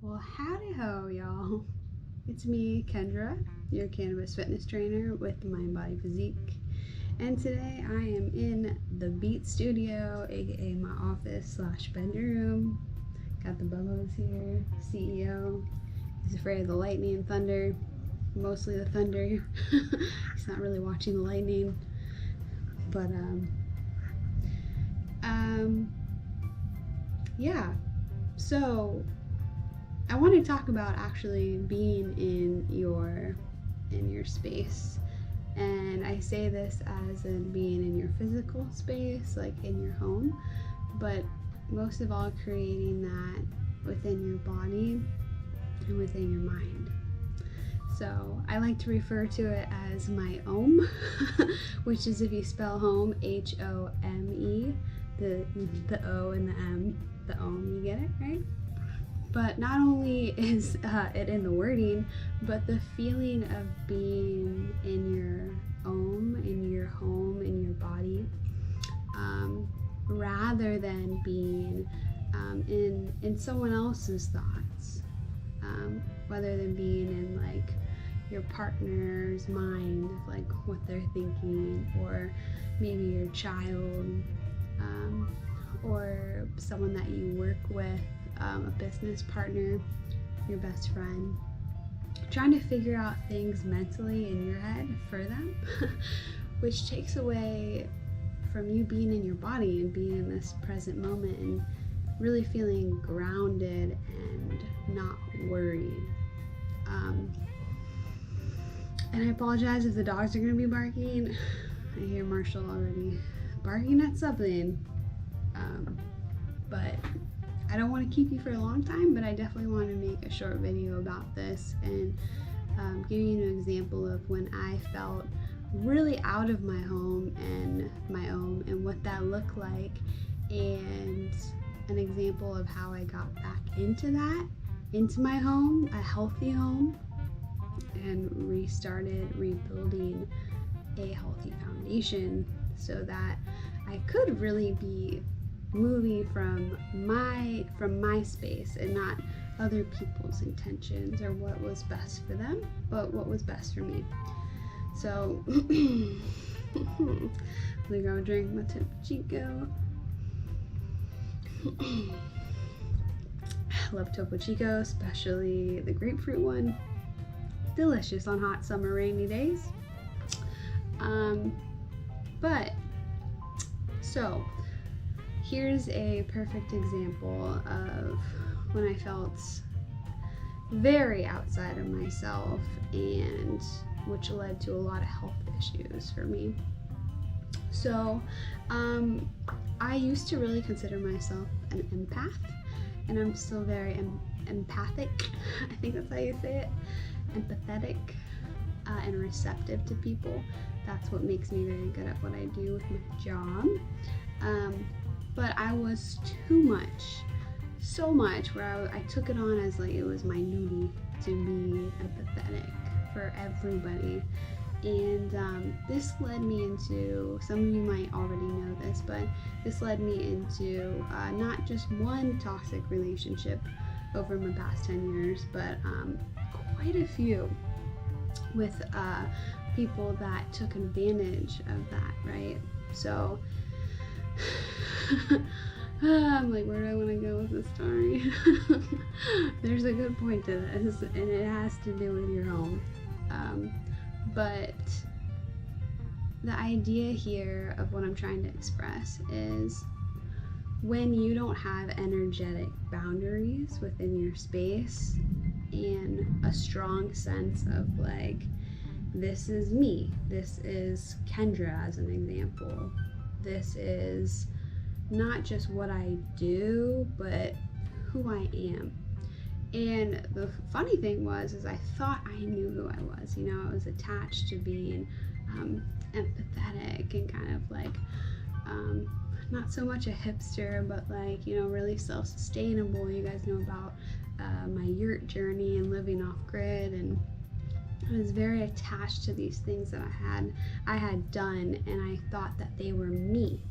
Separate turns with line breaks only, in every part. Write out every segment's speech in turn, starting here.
Well, howdy ho, y'all. It's me, Kendra, your cannabis fitness trainer with Mind Body Physique. And today I am in the Beat Studio, aka my office / bedroom. Got the Bubbles here, CEO. He's afraid of the lightning and thunder, mostly the thunder. He's not really watching the lightning. But, yeah. So, I want to talk about actually being in your space, and I say this as in being in your physical space, like in your home, but most of all creating that within your body and within your mind. So I like to refer to it as my home, which is, if you spell home, Home, the O and the M, the home, you get it, right? But not only is it in the wording, but the feeling of being in your home, in your body, rather than being in someone else's thoughts, rather than being in like your partner's mind, of like what they're thinking, or maybe your child, or someone that you work with, a business partner, your best friend, trying to figure out things mentally in your head for them, which takes away from you being in your body and being in this present moment and really feeling grounded and not worried. And I apologize if the dogs are going to be barking. I hear Marshall already barking at something, but I don't want to keep you for a long time, but I definitely want to make a short video about this and give you an example of when I felt really out of my home and my own, and what that looked like, and an example of how I got back into my home, a healthy home, and restarted rebuilding a healthy foundation so that I could really be moving from my space and not other people's intentions or what was best for them, but what was best for me. So I'm gonna go drink my Topo Chico. I love Topo Chico, especially the grapefruit one. Delicious on hot summer rainy days. So here's a perfect example of when I felt very outside of myself, and which led to a lot of health issues for me. So I used to really consider myself an empath, and I'm still very empathic. I think that's how you say it. Empathetic and receptive to people. That's what makes me very good at what I do with my job. But I was so much where I took it on as like it was my duty to be empathetic for everybody. And this led me into, some of you might already know this, but this led me into not just one toxic relationship over my past 10 years, but quite a few with people that took advantage of that, right? So I'm like, where do I want to go with this story? There's a good point to this, and it has to do with your home. But the idea here of what I'm trying to express is, when you don't have energetic boundaries within your space and a strong sense of like, this is me, this is Kendra as an example, this is not just what I do, but who I am. And the funny thing was, is I thought I knew who I was. You know, I was attached to being empathetic and kind of like, not so much a hipster, but like, you know, really self-sustainable. You guys know about my yurt journey and living off grid, and I was very attached to these things that I had done, and I thought that they were me.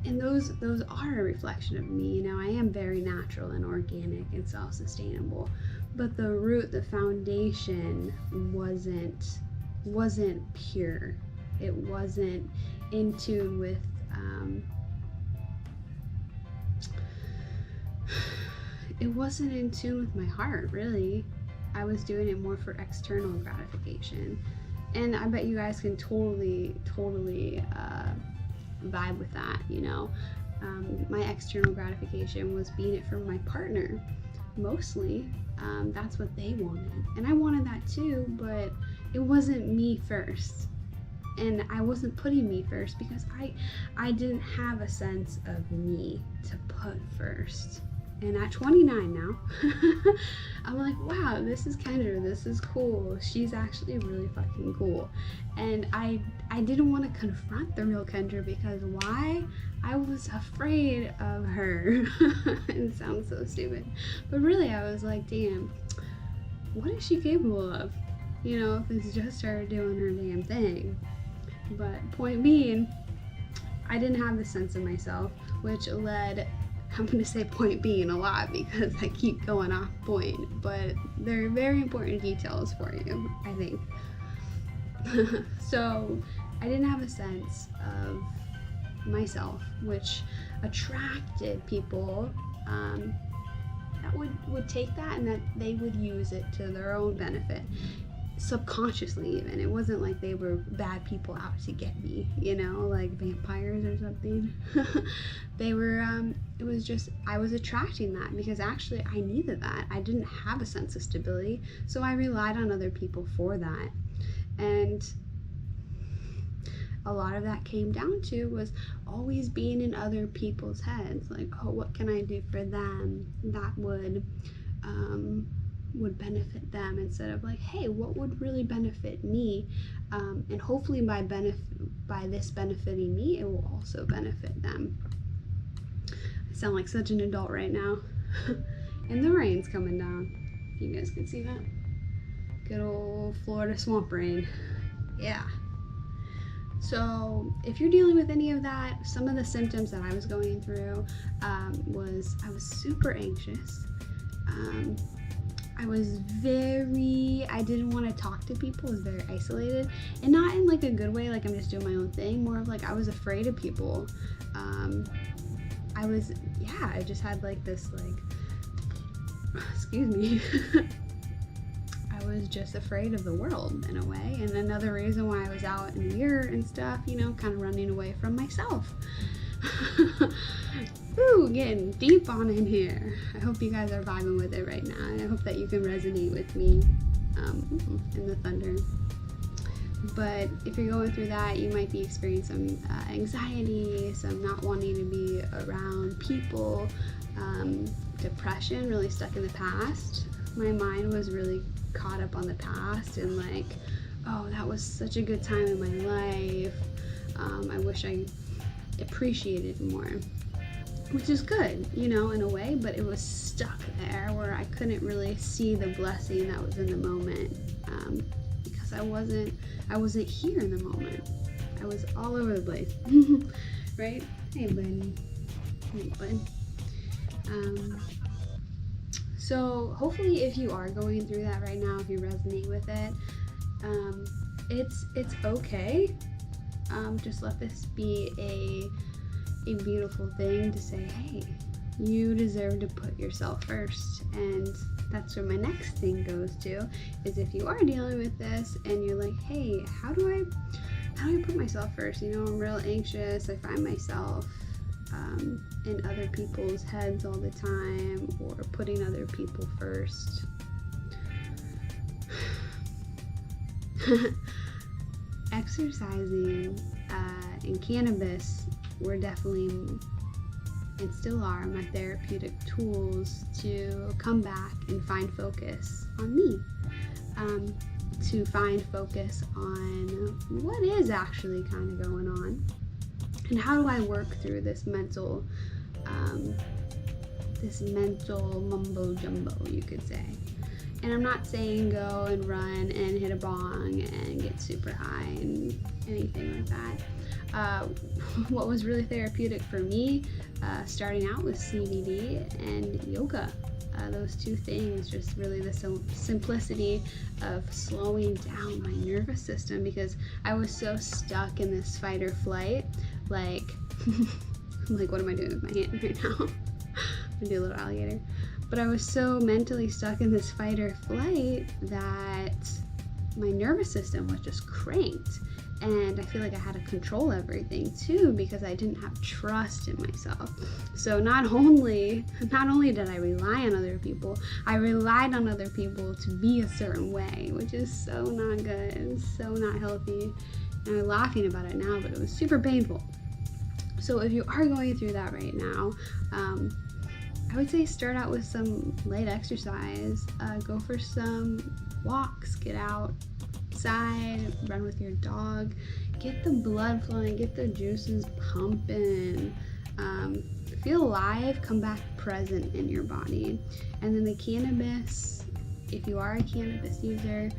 and those are a reflection of me. You know, I am very natural and organic and self-sustainable, but the root, the foundation wasn't pure. It wasn't in tune with it wasn't in tune with my heart, really. I was doing it more for external gratification. And I bet you guys can totally vibe with that, you know. My external gratification was being it for my partner, mostly. That's what they wanted. And I wanted that too, but it wasn't me first. And I wasn't putting me first because I didn't have a sense of me to put first. And at 29 now, I'm like, wow, this is Kendra, this is cool. She's actually really fucking cool. And I didn't want to confront the real Kendra because why? I was afraid of her. It sounds so stupid. But really, I was like, damn, what is she capable of? You know, if it's just her doing her damn thing. But point being, I didn't have the sense of myself, which led, I'm going to say point being a lot because I keep going off point, but they're very important details for you, I think. So I didn't have a sense of myself, which attracted people that would take that and that they would use it to their own benefit. Subconsciously even. It wasn't like they were bad people out to get me, you know, like vampires or something. They were, it was just, I was attracting that because actually I needed that. I didn't have a sense of stability, so I relied on other people for that. And a lot of that came down to was always being in other people's heads, like, oh, what can I do for them that would benefit them, instead of like, hey, what would really benefit me, and hopefully by this benefiting me, it will also benefit them. I sound like such an adult right now. And the rain's coming down. You guys can see that. Good old Florida swamp rain. Yeah. So if you're dealing with any of that, some of the symptoms that I was going through was I was super anxious. I didn't want to talk to people. I was very isolated, and not in like a good way, like I'm just doing my own thing, more of like I was afraid of people. I just had like this, like, excuse me, I was just afraid of the world in a way. And another reason why I was out in the mirror and stuff, you know, kind of running away from myself. Ooh, getting deep on in here. I hope you guys are vibing with it right now. I hope that you can resonate with me in the thunder. But if you're going through that, you might be experiencing some anxiety, some not wanting to be around people, depression, really stuck in the past. My mind was really caught up on the past and like, oh, that was such a good time in my life. I wish I appreciated more, which is good, you know, in a way, but it was stuck there where I couldn't really see the blessing that was in the moment, because I wasn't here in the moment. I was all over the place. Right? Hey, Bunny. Hey, Bud. So hopefully if you are going through that right now, if you resonate with it, it's okay. Just let this be a beautiful thing to say, hey, you deserve to put yourself first. And that's where my next thing goes to, is if you are dealing with this and you're like, hey, how do I put myself first? You know, I'm real anxious. I find myself in other people's heads all the time, or putting other people first. Exercising and cannabis were definitely, and still are, my therapeutic tools to come back and find focus on me, to find focus on what is actually kind of going on, and how do I work through this mental mumbo jumbo, you could say. And I'm not saying go and run and hit a bong and get super high and anything like that. what was really therapeutic for me, starting out with CBD and yoga. Those two things, just really the simplicity of slowing down my nervous system, because I was so stuck in this fight or flight, like like what am I doing with my hand right now? I'm gonna do a little alligator. But I was so mentally stuck in this fight or flight that my nervous system was just cranked. And I feel like I had to control everything too, because I didn't have trust in myself. So not only did I rely on other people, I relied on other people to be a certain way, which is so not good and so not healthy. And I'm laughing about it now, but it was super painful. So if you are going through that right now, I would say start out with some light exercise. Go for some walks, get outside, run with your dog, get the blood flowing, get the juices pumping, feel alive, come back present in your body. And then the cannabis, if you are a cannabis user,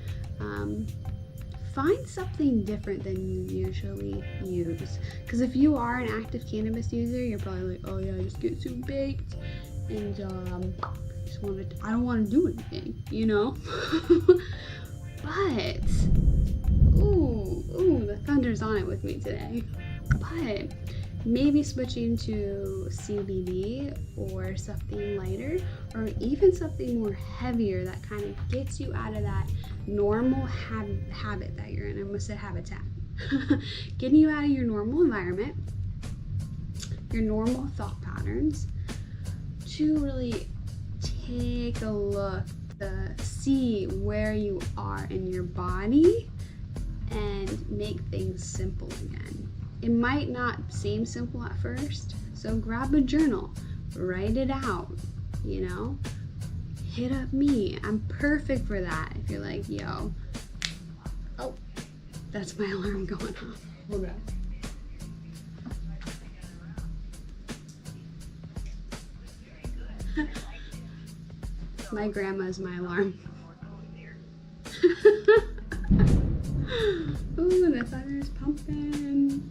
find something different than you usually use. Because if you are an active cannabis user, you're probably like, oh yeah, I just get so baked and I don't want to do anything, you know? But the thunder's on it with me today. But maybe switching to CBD or something lighter, or even something more heavier that kind of gets you out of that normal habit that you're in. I almost said habitat. Getting you out of your normal environment, your normal thought patterns, to really take a look, see where you are in your body and make things simple again. It might not seem simple at first, so grab a journal, write it out, you know? Hit up me. I'm perfect for that. If you're like, yo, oh, that's my alarm going off. Hold on. My grandma's my alarm. Ooh, the thunder's pumping.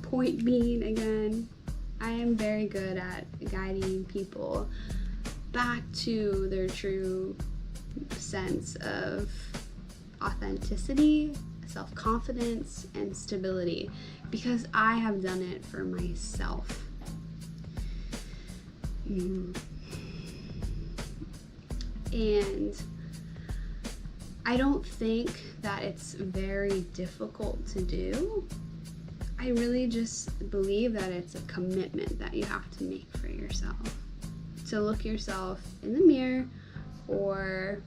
Point being, again, I am very good at guiding people back to their true sense of authenticity, self-confidence, and stability, because I have done it for myself. And I don't think that it's very difficult to do. I really just believe that it's a commitment that you have to make for yourself. To look yourself in the mirror or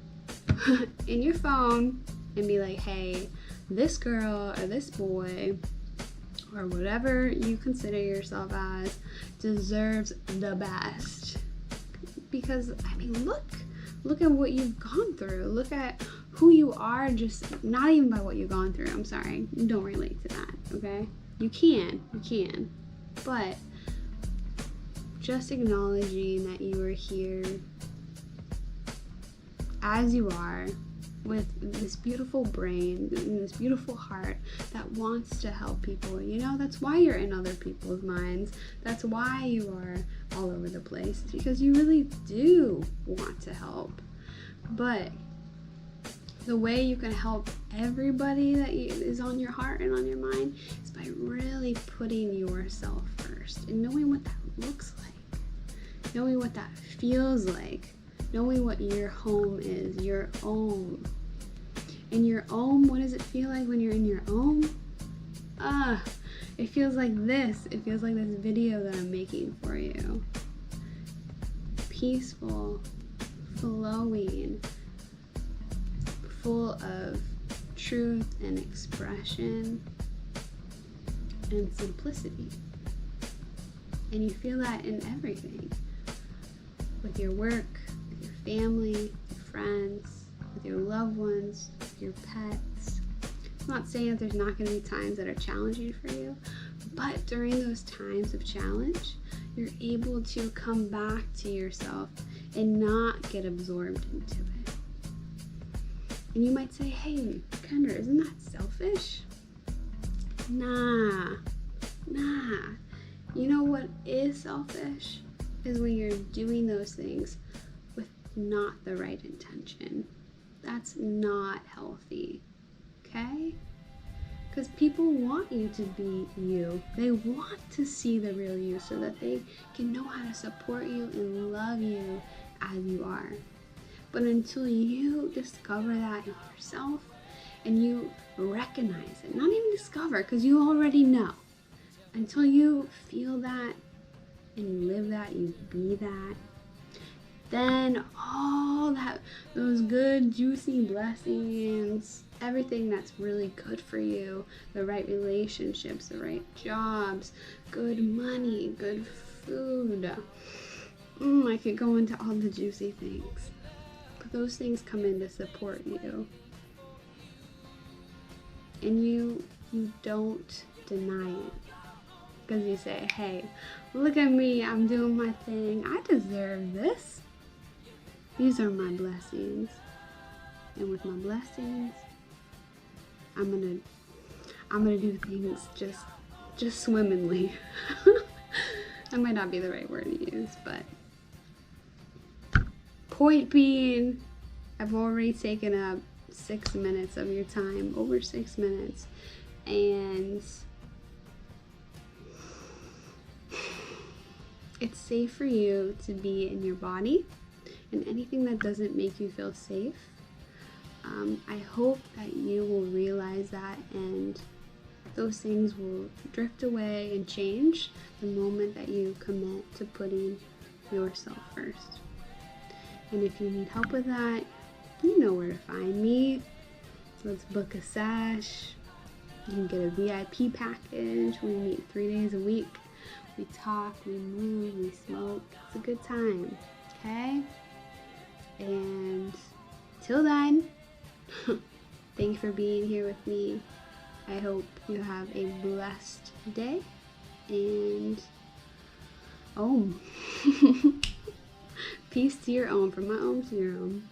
in your phone and be like, hey, this girl or this boy or whatever you consider yourself as deserves the best. Because, I mean, look at what you've gone through. Look at who you are, just not even by what you've gone through. I'm sorry, you don't relate to that, okay? You can, but just acknowledging that you are here as you are, with this beautiful brain and this beautiful heart that wants to help people. You know, that's why you're in other people's minds. That's why you are all over the place, because you really do want to help. But the way you can help everybody that is on your heart and on your mind is by really putting yourself first and knowing what that looks like, knowing what that feels like, knowing what your home is, your own. In your own, what does it feel like when you're in your own? It feels like this. It feels like this video that I'm making for you. Peaceful, flowing, full of truth and expression and simplicity. And you feel that in everything. With your work, with your family, with your friends, with your loved ones, with your pets. I'm not saying that there's not going to be times that are challenging for you, but during those times of challenge, you're able to come back to yourself and not get absorbed into it. And you might say, hey, Kendra, isn't that selfish? Nah. You know what is selfish? Is when you're doing those things with not the right intention. That's not healthy, okay? Because people want you to be you. They want to see the real you so that they can know how to support you and love you as you are. But until you discover that in yourself and you recognize it, not even discover, because you already know, until you feel that and you live that, you be that, then all that, those good, juicy blessings, everything that's really good for you, the right relationships, the right jobs, good money, good food. I could go into all the juicy things. But those things come in to support you. And you don't deny it. Because you say, hey, look at me, I'm doing my thing. I deserve this. These are my blessings. And with my blessings, I'm gonna do things just swimmingly. That might not be the right word to use, but point being, I've already taken up 6 minutes of your time, over 6 minutes, and it's safe for you to be in your body, and anything that doesn't make you feel safe, I hope that you will realize that, and those things will drift away and change the moment that you commit to putting yourself first. And if you need help with that, you know where to find me. Let's book a sesh. You can get a VIP package. We meet 3 days a week. We talk, we move, we smoke. It's a good time, okay? And till then, thank you for being here with me. I hope you have a blessed day, and peace to your own, from my own to your own.